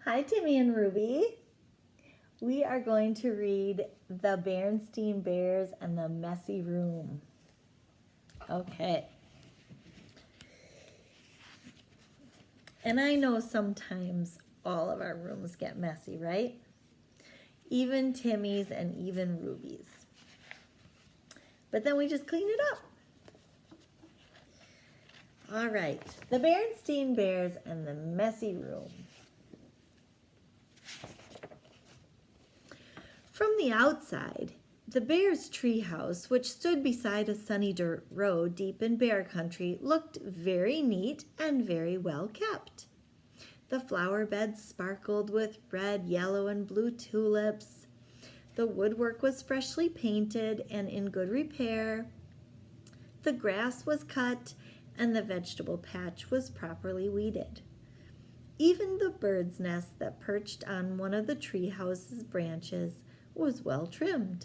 Hi, Timmy and Ruby. We are going to read The Berenstain Bears and the Messy Room. Okay. And I know sometimes all of our rooms get messy, right? Even Timmy's and even Ruby's. But then we just clean it up. All right. The Berenstain Bears and the Messy Room. From the outside, the Bears' treehouse, which stood beside a sunny dirt road deep in bear country, looked very neat and very well kept. The flower beds sparkled with red, yellow, and blue tulips. The woodwork was freshly painted and in good repair. The grass was cut and the vegetable patch was properly weeded. Even the bird's nest that perched on one of the treehouse's branches was well trimmed.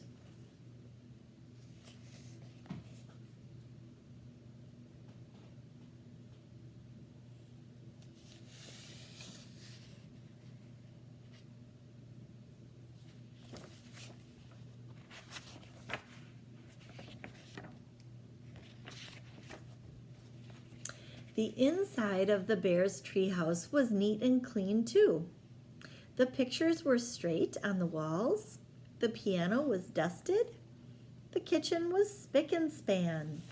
The inside of the bear's treehouse was neat and clean too. The pictures were straight on the walls. The piano was dusted. The kitchen was spick and span.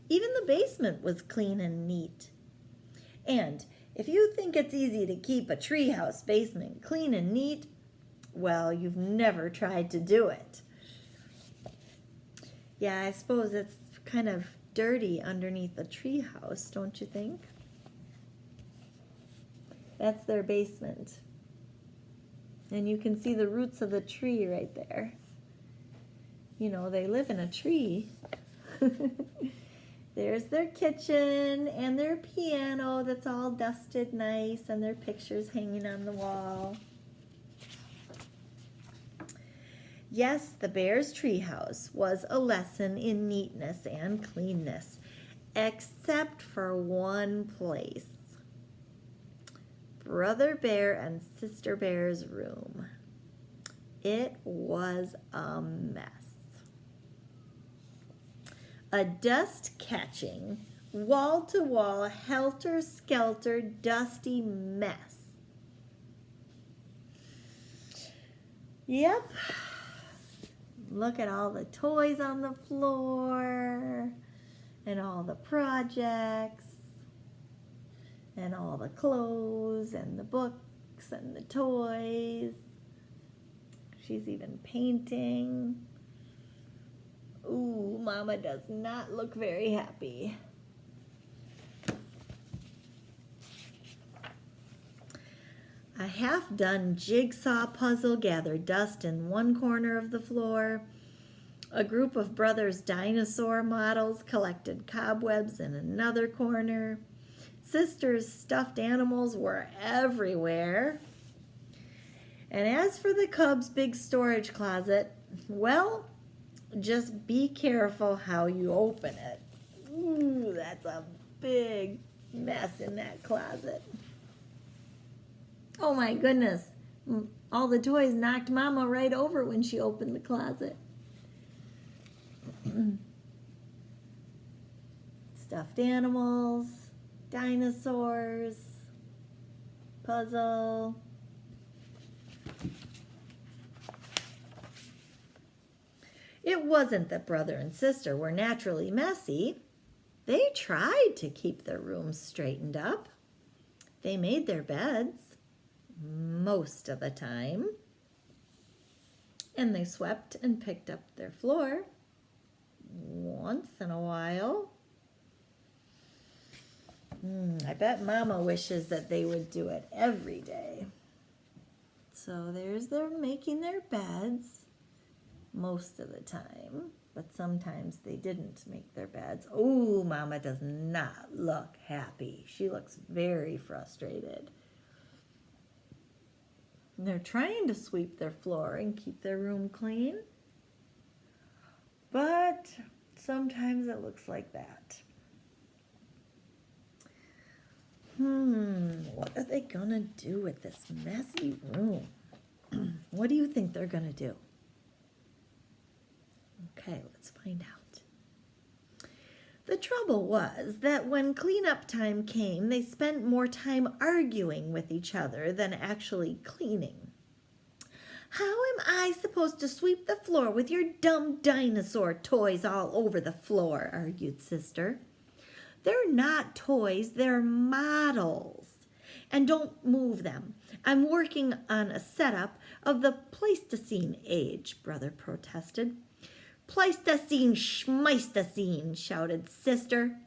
Even the basement was clean and neat. And if you think it's easy to keep a treehouse basement clean and neat, well, you've never tried to do it. Yeah, I suppose it's kind of dirty underneath the treehouse, don't you think? That's their basement. And you can see the roots of the tree right there. You know, they live in a tree. There's their kitchen and their piano that's all dusted nice and their pictures hanging on the wall. Yes, the Bears' treehouse was a lesson in neatness and cleanness, except for one place. Brother Bear and Sister Bear's room. It was a mess. A dust-catching, wall-to-wall, helter-skelter, dusty mess. Yep. Look at all the toys on the floor and all the projects and all the clothes and the books and the toys. She's even painting. Ooh, Mama does not look very happy. A half-done jigsaw puzzle gathered dust in one corner of the floor. A group of brothers' dinosaur models collected cobwebs in another corner. Sisters' stuffed animals were everywhere. And as for the Cubs' big storage closet, well, just be careful how you open it. Ooh, that's a big mess in that closet. Oh my goodness, all the toys knocked Mama right over when she opened the closet. Stuffed animals, dinosaurs, puzzle. It wasn't that brother and sister were naturally messy. They tried to keep their rooms straightened up. They made their beds most of the time. And they swept and picked up their floor once in a while. I bet Mama wishes that they would do it every day. So there's their making their beds most of the time, but sometimes they didn't make their beds. Oh, Mama does not look happy. She looks very frustrated. And they're trying to sweep their floor and keep their room clean, but sometimes it looks like that. What are they gonna do with this messy room? What do you think they're gonna do? Okay, let's find out. The trouble was that when cleanup time came, they spent more time arguing with each other than actually cleaning. How am I supposed to sweep the floor with your dumb dinosaur toys all over the floor? Argued Sister. They're not toys, they're models. And don't move them. I'm working on a setup of the Pleistocene age, Brother protested. Pleistocene schmeistocene, shouted Sister.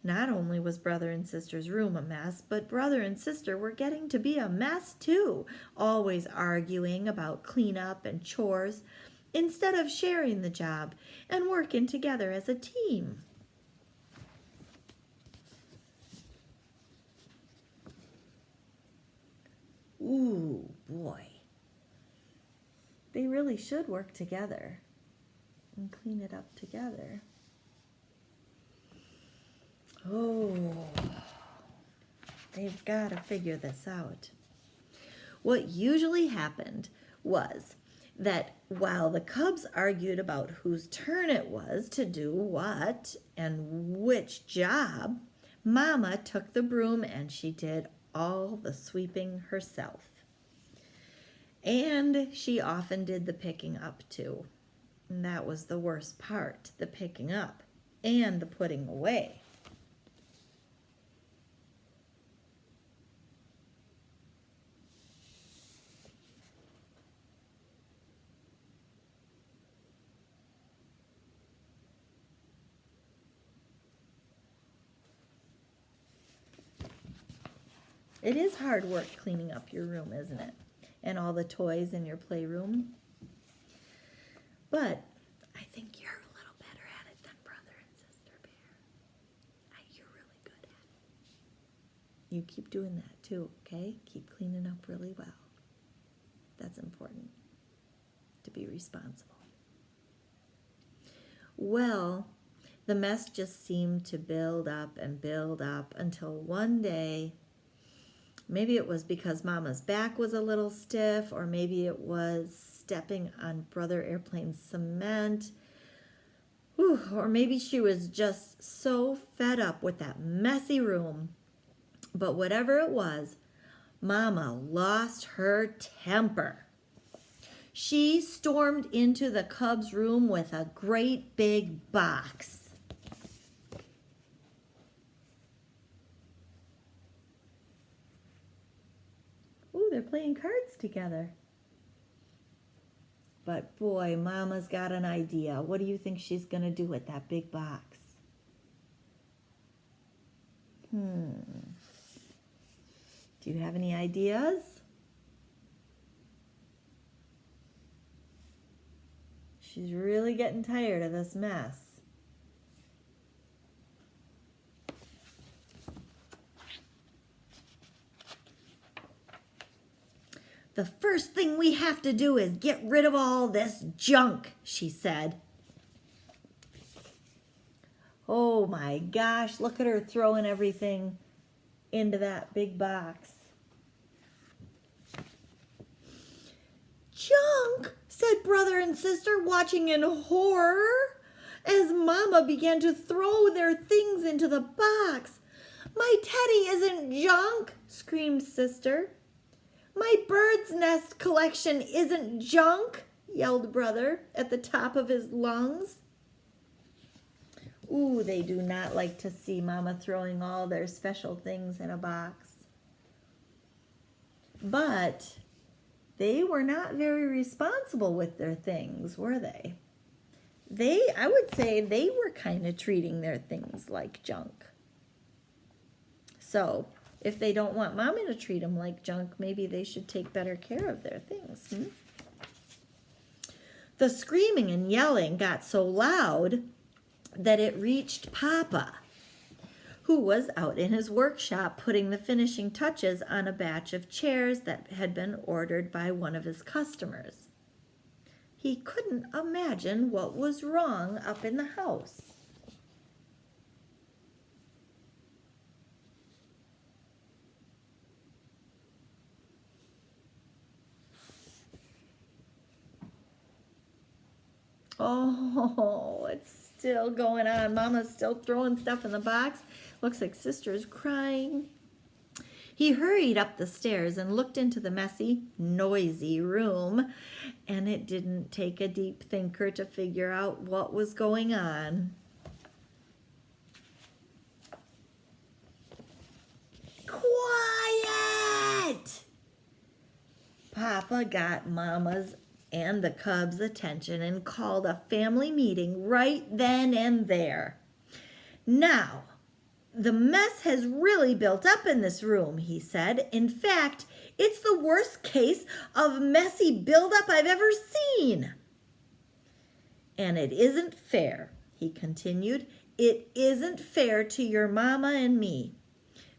Not only was Brother and Sister's room a mess, but Brother and Sister were getting to be a mess too, always arguing about cleanup and chores instead of sharing the job and working together as a team. Ooh, boy. They really should work together and clean it up together. Oh, they've got to figure this out. What usually happened was that while the cubs argued about whose turn it was to do what and which job, Mama took the broom and she did all the sweeping herself. And she often did the picking up too. And that was the worst part, the picking up and the putting away. It is hard work cleaning up your room, isn't it? And all the toys in your playroom. But I think you're a little better at it than Brother and Sister Bear. You're really good at it. You keep doing that too, okay? Keep cleaning up really well. That's important, to be responsible. Well, the mess just seemed to build up until one day, maybe it was because Mama's back was a little stiff, or maybe it was stepping on Brother Airplane's cement, or maybe she was just so fed up with that messy room. But whatever it was, Mama lost her temper. She stormed into the cubs' room with a great big box. Ooh, they're playing cards together. But boy, Mama's got an idea. What do you think she's going to do with that big box? Do you have any ideas? She's really getting tired of this mess. The first thing we have to do is get rid of all this junk, she said. Oh my gosh, look at her throwing everything into that big box. Junk, said Brother and Sister, watching in horror as Mama began to throw their things into the box. My teddy isn't junk, screamed Sister. My bird's nest collection isn't junk, yelled Brother at the top of his lungs. Ooh, they do not like to see Mama throwing all their special things in a box. But they were not very responsible with their things, were they? I would say they were kind of treating their things like junk. So if they don't want Mommy to treat them like junk, maybe they should take better care of their things. The screaming and yelling got so loud that it reached Papa, who was out in his workshop putting the finishing touches on a batch of chairs that had been ordered by one of his customers. He couldn't imagine what was wrong up in the house. Oh, it's still going on. Mama's still throwing stuff in the box. Looks like Sister's crying. He hurried up the stairs and looked into the messy, noisy room, and it didn't take a deep thinker to figure out what was going on. Quiet! Papa got Mama's and the Cubs' attention and called a family meeting right then and there. Now, the mess has really built up in this room, he said. In fact, it's the worst case of messy buildup I've ever seen. And it isn't fair, he continued. It isn't fair to your mama and me,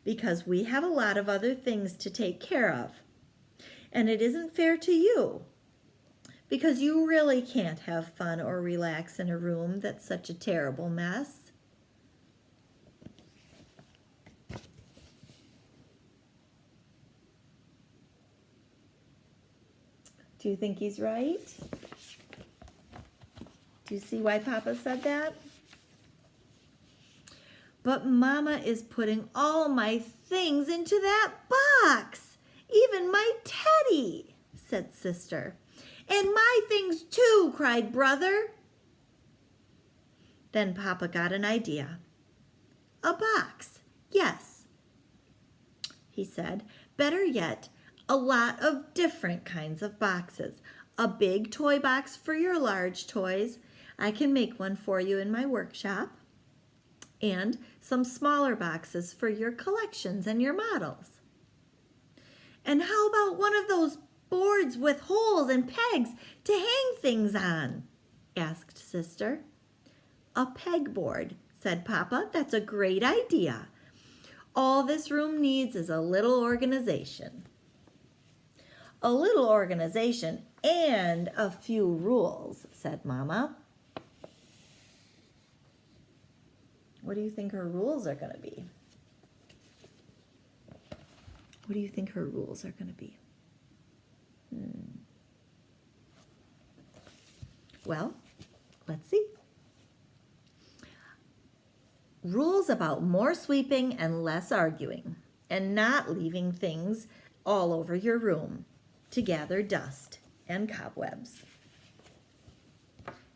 because we have a lot of other things to take care of. And it isn't fair to you, because you really can't have fun or relax in a room that's such a terrible mess. Do you think he's right? Do you see why Papa said that? But Mama is putting all my things into that box, even my teddy, said Sister. And my things too, cried Brother. Then Papa got an idea. A box, yes, he said. Better yet, a lot of different kinds of boxes. A big toy box for your large toys. I can make one for you in my workshop. And some smaller boxes for your collections and your models. And how about one of those boards with holes and pegs to hang things on? Asked Sister. A pegboard, said Papa. That's a great idea. All this room needs is a little organization. A little organization and a few rules, said Mama. What do you think her rules are going to be? What do you think her rules are going to be? Well, let's see. Rules about more sweeping and less arguing, and not leaving things all over your room to gather dust and cobwebs.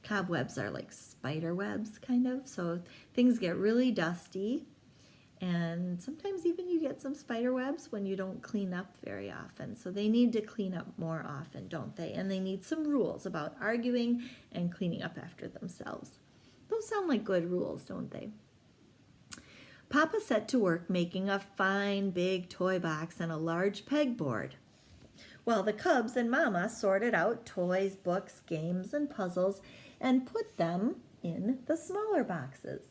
Cobwebs are like spider webs, kind of, so things get really dusty, and sometimes even you get some spider webs when you don't clean up very often. So they need to clean up more often, don't they? And they need some rules about arguing and cleaning up after themselves. Those sound like good rules, don't they? Papa set to work making a fine big toy box and a large pegboard, while the Cubs and Mama sorted out toys, books, games, and puzzles and put them in the smaller boxes.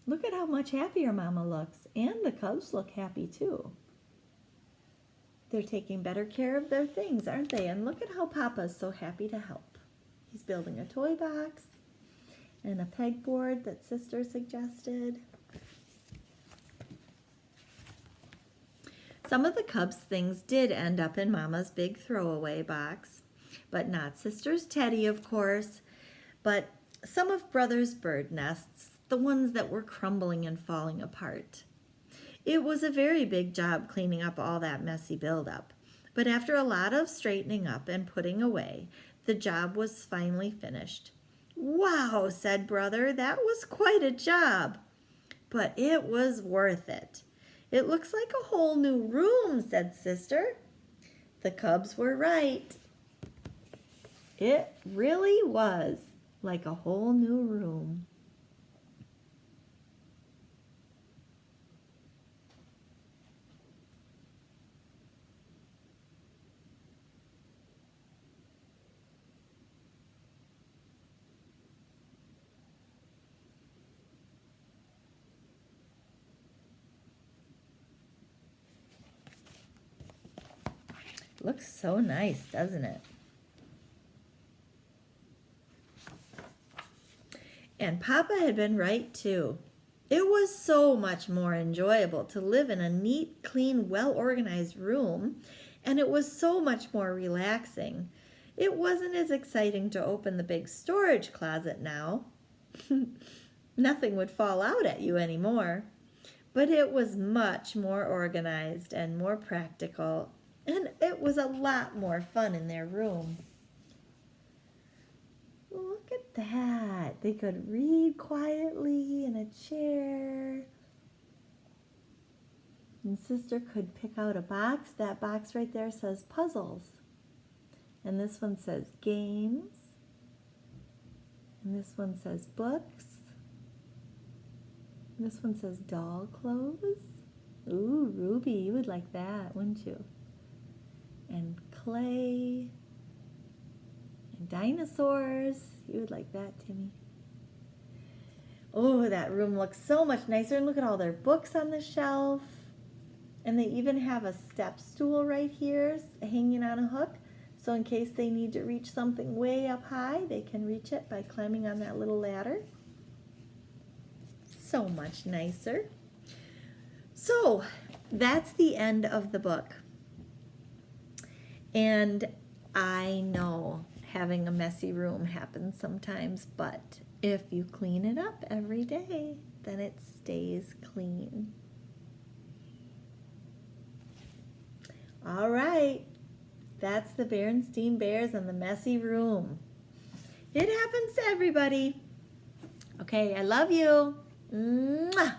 Look at how much happier Mama looks, and the Cubs look happy too. They're taking better care of their things, aren't they? And look at how Papa's so happy to help. He's building a toy box and a pegboard that Sister suggested. Some of the Cubs' things did end up in Mama's big throwaway box, but not Sister's teddy, of course, but some of Brother's bird nests, the ones that were crumbling and falling apart. It was a very big job cleaning up all that messy buildup, but after a lot of straightening up and putting away, the job was finally finished. Wow, said Brother, that was quite a job, but it was worth it. It looks like a whole new room, said Sister. The Cubs were right. It really was like a whole new room. Looks so nice, doesn't it? And Papa had been right too. It was so much more enjoyable to live in a neat, clean, well-organized room, and it was so much more relaxing. It wasn't as exciting to open the big storage closet now. Nothing would fall out at you anymore. But it was much more organized and more practical, and it was a lot more fun in their room. Look at that. They could read quietly in a chair. And Sister could pick out a box. That box right there says puzzles. And this one says games. And this one says books. And this one says doll clothes. Ooh, Ruby, you would like that, wouldn't you? And clay. And dinosaurs. You would like that, Timmy. Oh, that room looks so much nicer. And look at all their books on the shelf. And they even have a step stool right here hanging on a hook. So in case they need to reach something way up high, they can reach it by climbing on that little ladder. So much nicer. So that's the end of the book. And I know having a messy room happens sometimes, but if you clean it up every day, then it stays clean. All right, that's the Berenstain Bears and the messy room. It happens to everybody. Okay, I love you. Mwah.